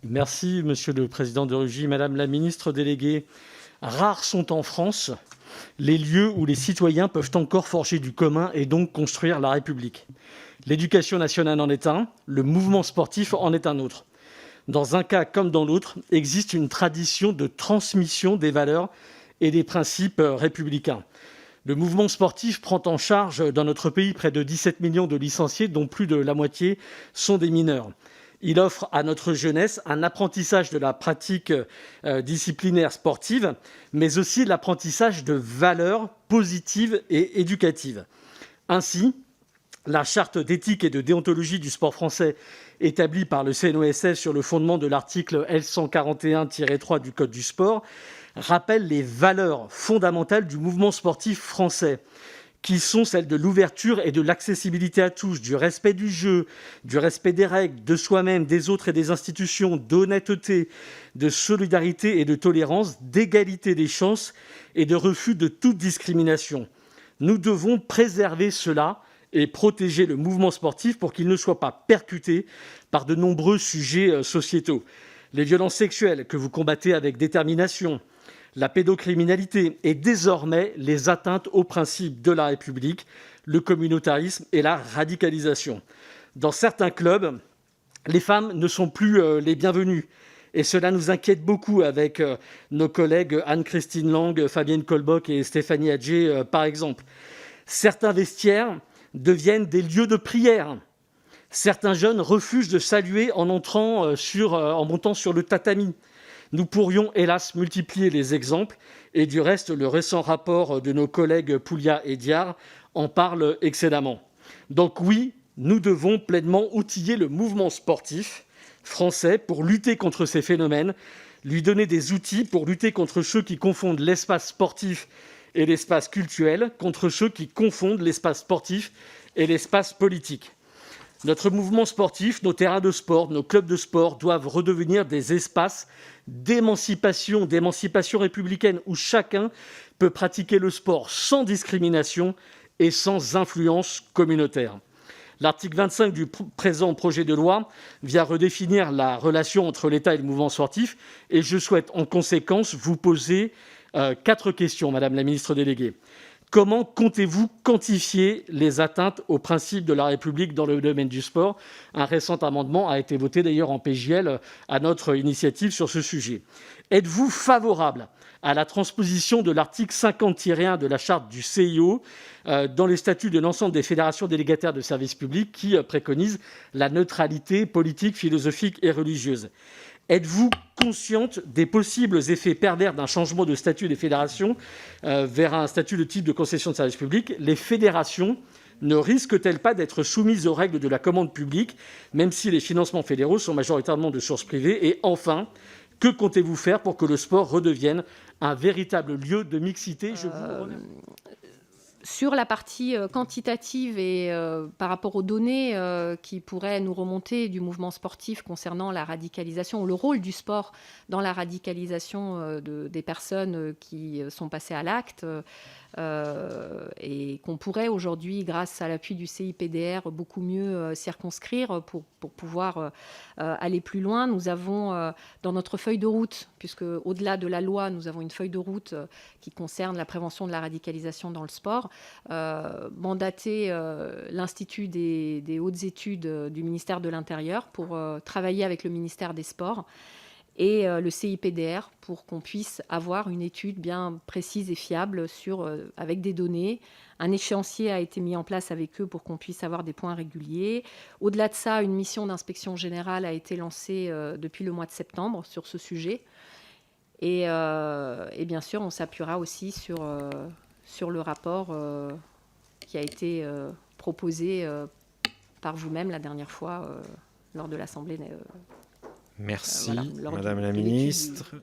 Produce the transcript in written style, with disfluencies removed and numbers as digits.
Merci, Monsieur le Président de Rugy. Madame la Ministre déléguée, rares sont en France les lieux où les citoyens peuvent encore forger du commun et donc construire la République. L'éducation nationale en est un, le mouvement sportif en est un autre. Dans un cas comme dans l'autre, existe une tradition de transmission des valeurs et des principes républicains. Le mouvement sportif prend en charge dans notre pays près de 17 millions de licenciés, dont plus de la moitié sont des mineurs. Il offre à notre jeunesse un apprentissage de la pratique disciplinaire sportive, mais aussi l'apprentissage de valeurs positives et éducatives. Ainsi, la charte d'éthique et de déontologie du sport français, établie par le CNOSF sur le fondement de l'article L141-3 du Code du sport, rappelle les valeurs fondamentales du mouvement sportif français, qui sont celles de l'ouverture et de l'accessibilité à tous, du respect du jeu, du respect des règles, de soi-même, des autres et des institutions, d'honnêteté, de solidarité et de tolérance, d'égalité des chances et de refus de toute discrimination. Nous devons préserver cela et protéger le mouvement sportif pour qu'il ne soit pas percuté par de nombreux sujets sociétaux. Les violences sexuelles que vous combattez avec détermination, la pédocriminalité et désormais les atteintes aux principes de la République, le communautarisme et la radicalisation. Dans certains clubs, les femmes ne sont plus les bienvenues. Et cela nous inquiète beaucoup avec nos collègues Anne-Christine Lang, Fabienne Colbock et Stéphanie Adjé, par exemple. Certains vestiaires deviennent des lieux de prière. Certains jeunes refusent de saluer en montant sur le tatami. Nous pourrions, hélas, multiplier les exemples, et du reste, le récent rapport de nos collègues Pouliat et Diard en parle excellemment. Donc oui, nous devons pleinement outiller le mouvement sportif français pour lutter contre ces phénomènes, lui donner des outils pour lutter contre ceux qui confondent l'espace sportif et l'espace cultuel, contre ceux qui confondent l'espace sportif et l'espace politique. Notre mouvement sportif, nos terrains de sport, nos clubs de sport doivent redevenir des espaces d'émancipation républicaine où chacun peut pratiquer le sport sans discrimination et sans influence communautaire. L'article 25 du présent projet de loi vient redéfinir la relation entre l'État et le mouvement sportif et je souhaite en conséquence vous poser 4 questions, Madame la ministre déléguée. Comment comptez-vous quantifier les atteintes aux principes de la République dans le domaine du sport ? Un récent amendement a été voté d'ailleurs en PJL à notre initiative sur ce sujet. Êtes-vous favorable à la transposition de l'article 50-1 de la charte du CIO dans les statuts de l'ensemble des fédérations délégataires de services publics qui préconisent la neutralité politique, philosophique et religieuse ? Êtes-vous consciente des possibles effets pervers d'un changement de statut des fédérations vers un statut de type de concession de service public ? Les fédérations ne risquent-elles pas d'être soumises aux règles de la commande publique, même si les financements fédéraux sont majoritairement de sources privées ? Et enfin, que comptez-vous faire pour que le sport redevienne un véritable lieu de mixité ? Je vous remercie. Sur la partie quantitative et par rapport aux données qui pourraient nous remonter du mouvement sportif concernant la radicalisation ou le rôle du sport dans la radicalisation des personnes qui sont passées à l'acte et qu'on pourrait aujourd'hui, grâce à l'appui du CIPDR, beaucoup mieux circonscrire pour pouvoir aller plus loin. Nous avons dans notre feuille de route, puisque au-delà de la loi, nous avons une feuille de route qui concerne la prévention de la radicalisation dans le sport, mandaté l'Institut des hautes études du ministère de l'Intérieur pour travailler avec le ministère des Sports et le CIPDR pour qu'on puisse avoir une étude bien précise et fiable avec des données. Un échéancier a été mis en place avec eux pour qu'on puisse avoir des points réguliers. Au-delà de ça, une mission d'inspection générale a été lancée depuis le mois de septembre sur ce sujet. Et bien sûr, on s'appuiera aussi sur le rapport qui a été proposé par vous-même la dernière fois lors de l'Assemblée. Merci, Lors Madame la de l'étude Ministre.